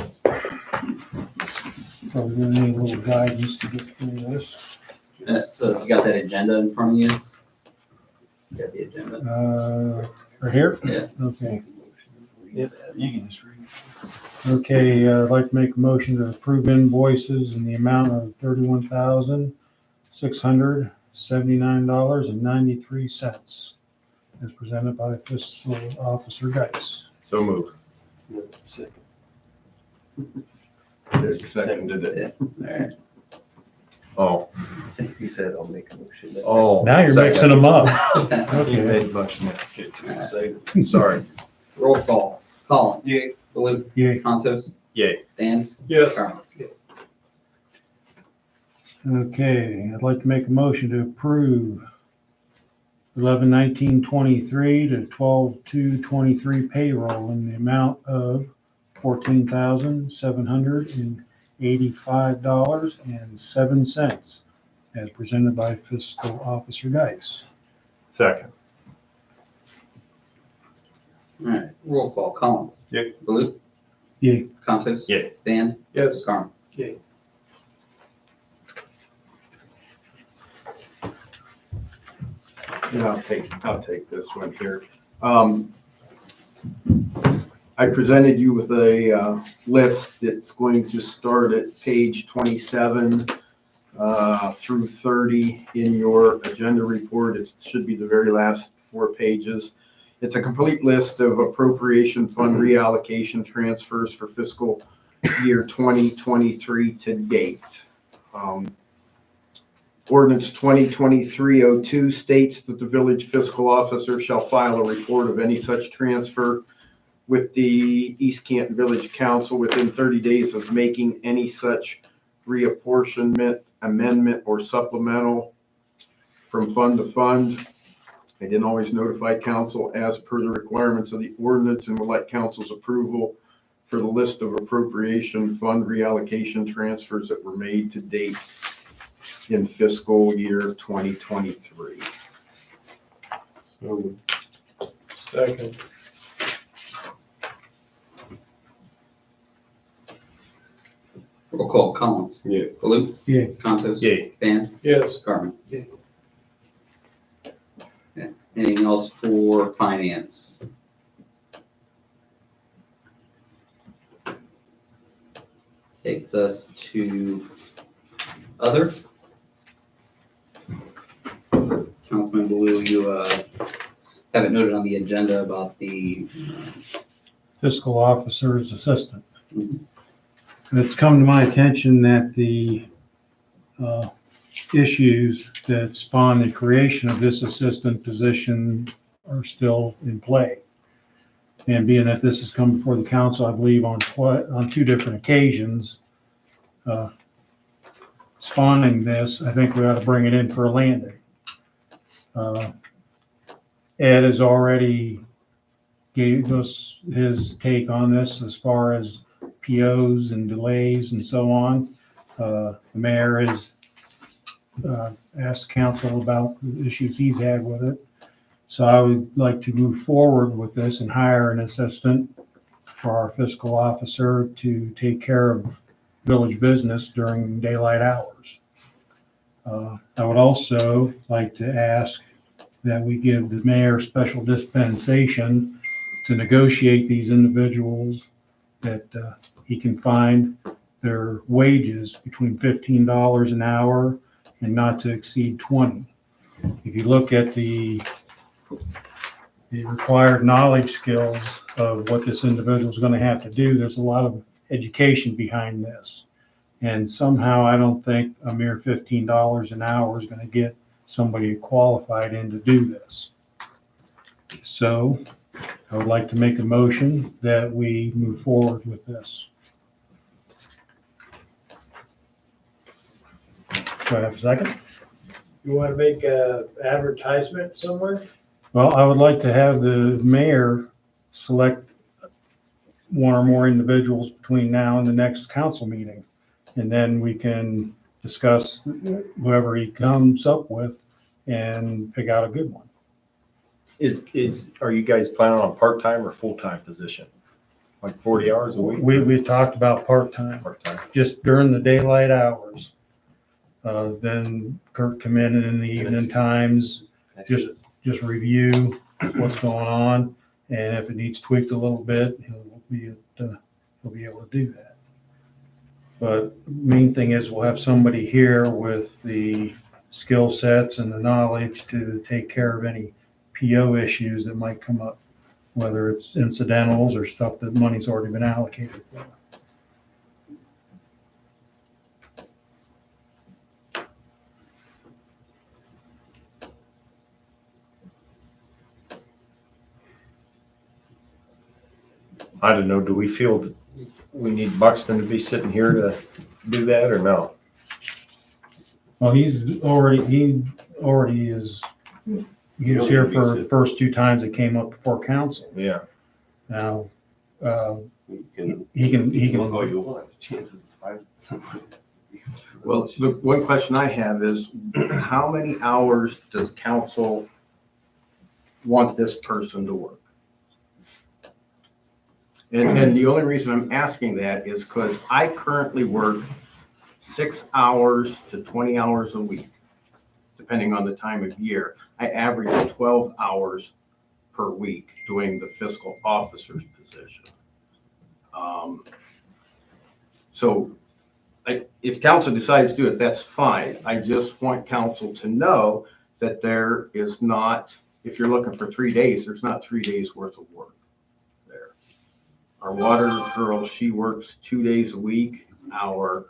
So we're gonna need a little guidance to get through this. So if you got that agenda in front of you, Got the agenda. Right here? Yeah. Okay. You can just read. Okay, I'd like to make a motion to approve invoices in the amount of $31,679.93 as presented by Fiscal Officer Geis. So moved. Second. Dick seconded it. All right. Oh, He said, I'll make a motion. oh. Now you're second. mixing them up. He Okay. made a motion. Get to say. Sorry. Roll call. Collins. Yeah. Baloo. Yay. Contos. Yay. Dan. Yes. Carmen. Okay, I'd like to make a motion to approve 11/19/23 to 12/2/23 payroll in the amount of $14,785.07 as presented by Fiscal Officer Geis. Second. All right. Roll call. Collins. Yay. Baloo. Yay. Contos. Yay. Dan. Yes. Carmen. Yeah, I'll take this one here. I presented you with a list that's going to start at page 27 through 30 in your agenda report. It should be the very last 4 pages. It's a complete list of appropriation fund reallocation transfers for fiscal year 2023 to date. Ordinance 2023-02 states that the village fiscal officer shall file a report of any such transfer with the East Canton Village Council within 30 days of making any such reapportionment, amendment, or supplemental from fund to fund. They didn't always notify council as per the requirements of the ordinance and will let council's approval for the list of appropriation fund reallocation transfers that were made to date in fiscal year 2023. So, second. Roll call. Collins. Yeah. Baloo. Yeah. Contos. Yay. Dan. Yes. Carmen. Yeah. Okay. Anything else for finance? Takes us to other. Councilman Baloo, you have it noted on the agenda about the Fiscal Officer's Assistant. Mhm. And it's come to my attention that the issues that spawned the creation of this assistant position are still in play. And being that this has come before the council, I believe on 2 different occasions, spawning this, I think we ought to bring it in for a landing. Ed has already gave us his take on this as far as POs and delays and so on. The mayor has asked council about the issues he's had with it. So I would like to move forward with this and hire an assistant for our fiscal officer to take care of village business during daylight hours. I would also like to ask that we give the mayor special dispensation to negotiate these individuals, that he can find their wages between $15 an hour and not to exceed 20. If you look at the required knowledge skills of what this individual is going to have to do, there's a lot of education behind this. And somehow I don't think a mere $15 an hour is going to get somebody qualified in to do this. So I would like to make a motion that we move forward with this. Do I have a second? You want to make a advertisement somewhere? Well, I would like to have the mayor select 1 or more individuals between now and the next council meeting. And then we can discuss whoever he comes up with and pick out a good one. Are you guys planning on part-time or full-time position? Like 40 hours a week? We talked about part-time, Part-time. just during the daylight hours. Then Kurt come in the evening times, just just review what's going on. And if it needs tweaked a little bit, he'll be able to do that. But main thing is we'll have somebody here with the skill sets and the knowledge to take care of any PO issues that might come up, whether it's incidentals or stuff that money's already been allocated for. I don't know, do we feel that we need Buxton to be sitting here to do that or no? Well, he is, he was here for the first two times it came up before council. Yeah. Now, You can, he can, look all you want, chances of finding Well, the one question I have is, how many hours does council want this person to work? And the only reason I'm asking that is because I currently work 6 hours to 20 hours a week, depending on the time of year. I average 12 hours per week doing the fiscal officer's position. So if council decides to do it, that's fine. I just want council to know that there is not, if you're looking for 3 days, there's not 3 days worth of work there. Our water girl, she works 2 days a week. Our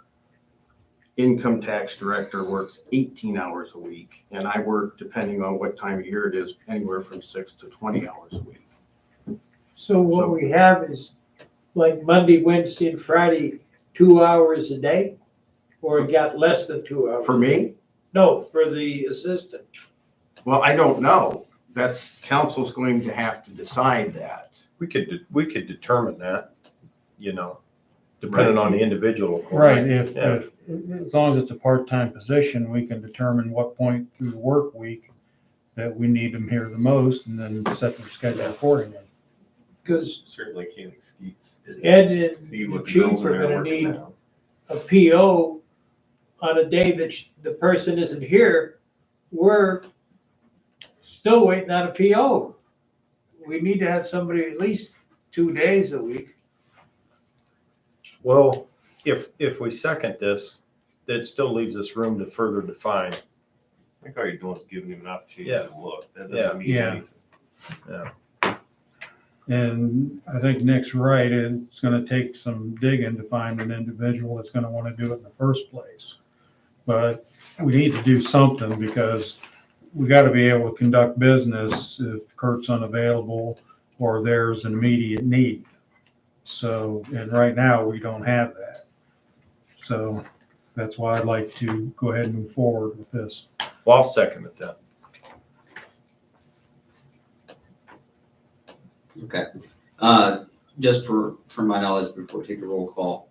income tax director works 18 hours a week. And I work, depending on what time of year it is, anywhere from 6 to 20 hours a week. So what we have is like Monday, Wednesday, and Friday, 2 hours a day? Or it got less than 2 hours? For me, No, for the assistant. well, I don't know. That's, council's going to have to decide that. We could determine that, you know, depending on the individual. of course. right, Yeah. if, as long as it's a part-time position, we can determine what point through the work week that we need them here the most and then set their schedule accordingly. Because Certainly can't excuse. Ed and See the what the chief bills are are gonna working need out. a PO on a day that the person isn't here. We're still waiting on a PO. We need to have somebody at least 2 days a week. Well, if we second this, that still leaves us room to further define. I think all you're doing is giving him an opportunity Yeah. to look. That Yeah. doesn't mean Yeah. anything. And I think Nick's right, it's gonna take some digging to find an individual that's gonna wanna do it in the first place. But we need to do something because we gotta be able to conduct business if Kurt's unavailable or there's an immediate need. So, and right now, we don't have that. So that's why I'd like to go ahead and move forward with this. Well, I'll second it then. Okay. Just for my knowledge, before we take the roll call,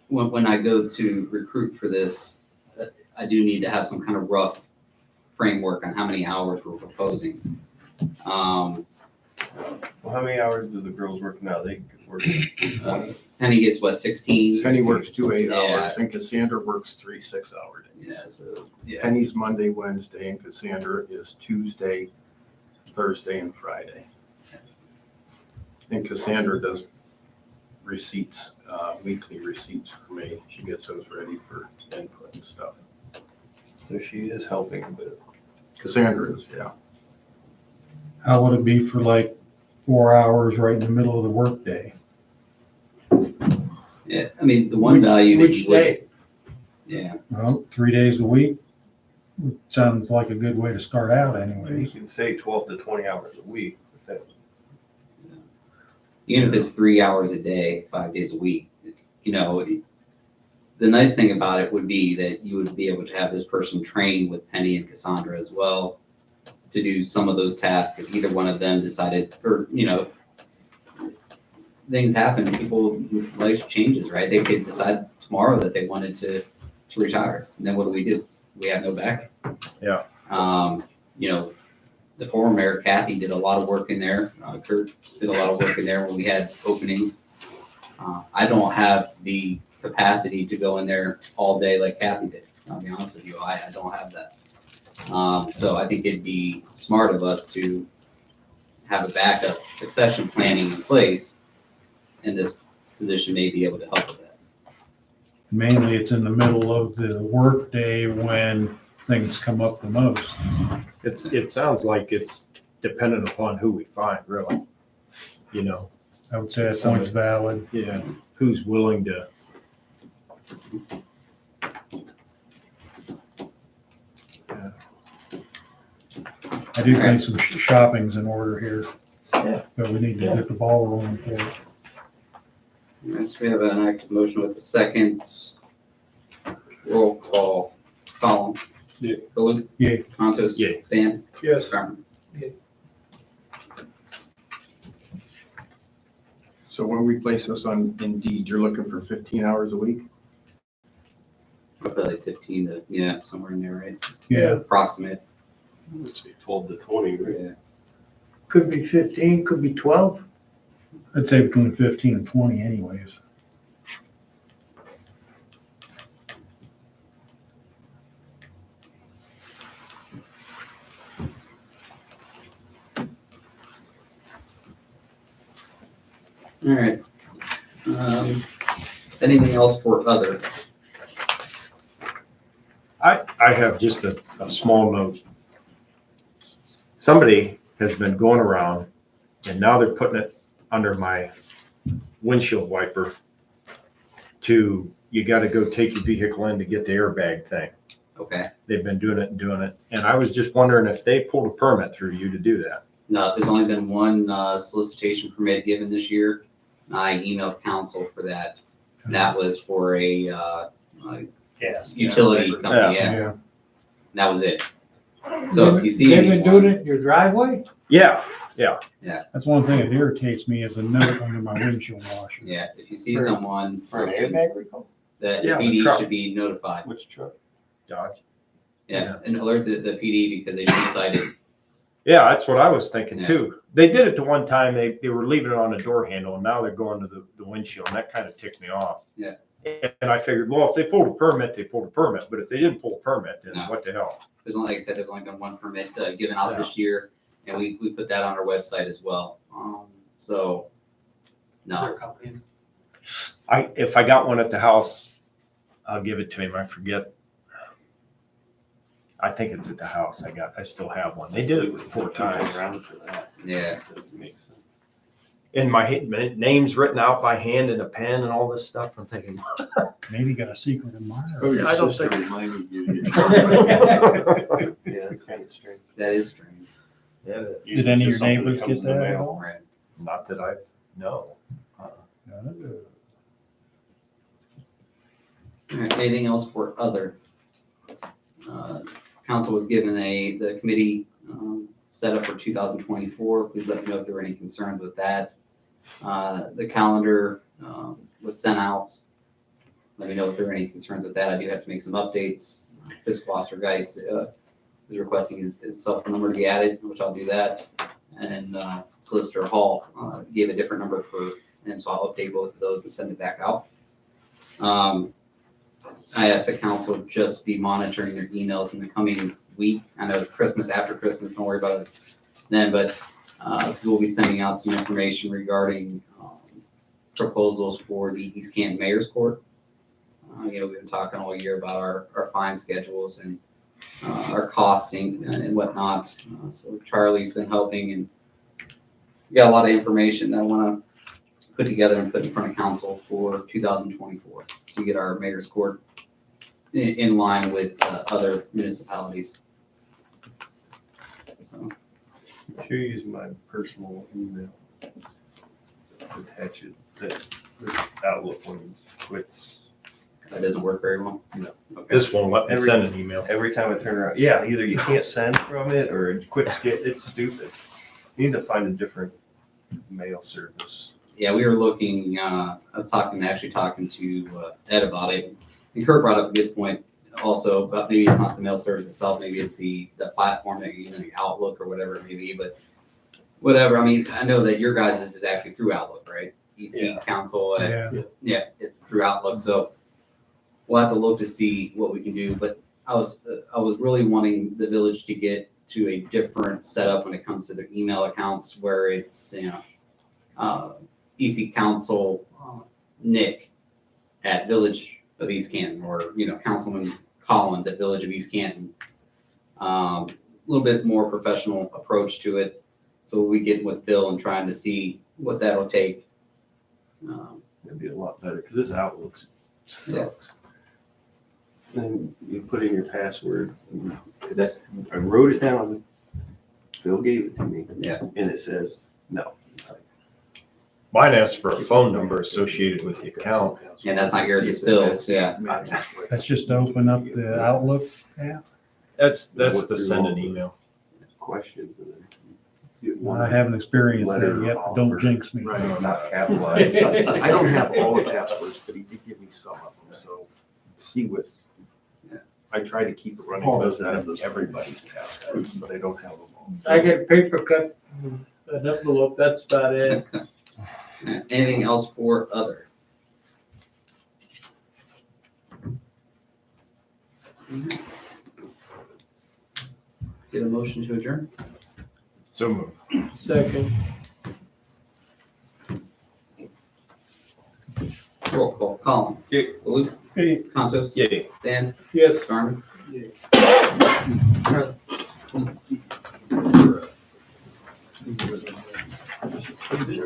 when I go to recruit for this, I do need to have some kind of rough framework on how many hours we're proposing. Well, how many hours do the girls work now? They could work. Penny gets what, 16? Penny works 2 8 Yeah. hours and Cassandra works 3 6-hour days. Yeah, so, yeah. Penny's Monday, Wednesday, and Cassandra is Tuesday, Thursday, and Friday. And Cassandra does receipts, weekly receipts for me. She gets those ready for input and stuff. So she is helping a bit. Cassandra is, yeah. How would it be for like 4 hours right in the middle of the workday? Yeah, I mean, the one value that Which you would, day? yeah, Well, 3 days a week sounds like a good way to start out You anyway. can say 12 to 20 hours a week. But that- even if it's 3 hours a day, 5 days a week, you know, the nice thing about it would be that you would be able to have this person train with Penny and Cassandra as well to do some of those tasks if either one of them decided, or, you know, things happen, people, life changes, right? They could decide tomorrow that they wanted to retire, and then what do? We have no backup. Yeah. You know, the former mayor Kathy did a lot of work in there. Kurt did a lot of work in there when we had openings. I don't have the capacity to go in there all day like Kathy did. I'll be honest with you, I don't have that. So I think it'd be smart of us to have a backup succession planning in place, and this position may be able to help with that. Mainly, it's in the middle of the workday when things come up the most. It sounds like it's dependent upon who we find, really. You know, I would say that point's valid. yeah, who's willing to. I do think some shopping's in order here. Yeah. But we need to get the ball rolling for it. Next, we have an active motion with the second roll call column. Yeah. Baloo? Yay. Consos? Yay. Van? Yes. Carmen? So when we place this on Indeed, you're looking for 15 hours a week? Probably like 15 to, yeah, somewhere in there, right? Yeah, Approximate. Let's say 12 to 20, right? Yeah. Could be 15, could be 12. I'd say between 15 and 20 anyways. All right. Anything else for other? I have just a small note. Somebody has been going around and now they're putting it under my windshield wiper you gotta go take your vehicle in to get the airbag thing. Okay. They've been doing it and doing it. And I was just wondering if they pulled a permit through you to do that. No, there's only been one solicitation permit given this year. I emailed council for that. And that was for a utility company, yeah. Yeah. And that was it. So if you see They've been anyone- doing it in your driveway? Yeah, That's one thing that irritates me is the note under my windshield washer. Yeah, if you see someone, For an airbag recall? the Yeah, the PD truck. should be notified. Which truck? Dodge. Yeah, and alert the PD because they should be cited. Yeah, that's what I was thinking Yeah. too. They did it to one time, they were leaving it on the door handle and now they're going to the windshield and that kind of ticked me off. Yeah. And I figured, well, if they pulled a permit, they pulled a permit, but if they didn't pull a permit, then No. what the hell? There's only, like I said, there's only been one permit given out this year, and we put that on our website as well. So, no, If I got one at the house, I'll give it to him. I forget. I think it's at the house. I still have one. They did it 4 times. Around for that. yeah. Doesn't make sense. And my name's written out by hand in a pen and all this stuff. I'm thinking, Maybe got a secret admirer. Oh, your I don't sister think- reminded you. Yeah, that's kind of strange. That is strange. yeah, Did any of your Just something that neighbors comes get in the that at mail. all? Right. not that I know. All right, anything else for other? Council was given the committee set up for 2024. Please let me know if there were any concerns with that. The calendar was sent out. Let me know if there were any concerns with that. I do have to make some updates. Fiscal Officer Geis is requesting his cell phone number to be added, which I'll do that. And Solicitor Hall gave a different number for him, so I'll update both of those and send it back out. I asked the council just be monitoring their emails in the coming week. I know it's Christmas, after Christmas, don't worry about it then, but because we'll be sending out some information regarding proposals for the East Canton Mayor's Court. We've been talking all year about our fine schedules and our costing and whatnot. So Charlie's been helping, and we got a lot of information that I want to put together and put in front of council for 2024 to get our Mayor's Court in line with other municipalities. So, Make sure you use my personal email. Attach it, that Outlook one quits. that doesn't work very well. No. Okay. This won't let me Every- send an email. Every time I turn around, yeah, either you can't send from it or it quits, it's stupid. You need to find a different mail service. Yeah, we were looking, I was actually talking to Ed about it. And Kurt brought up a good point also, but maybe it's not the mail service itself, maybe it's the platform that you're using, Outlook or whatever it may be, but whatever. I mean, I know that your guys' is actually through Outlook, right? EC Yeah. Council, Yeah. yeah, it's through Outlook, so we'll have to look to see what we can do, but I was really wanting the village to get to a different setup when it comes to their email accounts, where it's, EC Council, Nick at Village of East Canton, or, Councilman Collins at Village of East Canton. A little bit more professional approach to it. So we get with Bill and trying to see what that'll take. It'd be a lot better, because this Outlook sucks. And you put in your password, and that, I wrote it down, Phil gave it to me. Yeah. And it says, no. It's like, Mine asks for a phone number associated with the account. And that's not yours, it's Bill's, yeah. That's just to open up the Outlook app. That's to send an email. Questions and then. I haven't experienced that yet. but Don't jinx me. Right. Not capitalized. I don't have all the passwords, but he did give me some of them, so see what. I try to keep it running. Paul doesn't have everybody's passwords, but I don't have them all. I get a paper cut, an envelope, that's about it. Anything else for other? Get a motion to adjourn? So moved. Second, Roll call. Collins. Yay. Baloo. Hey. Consos. Yay. Dan. yes. Garmin.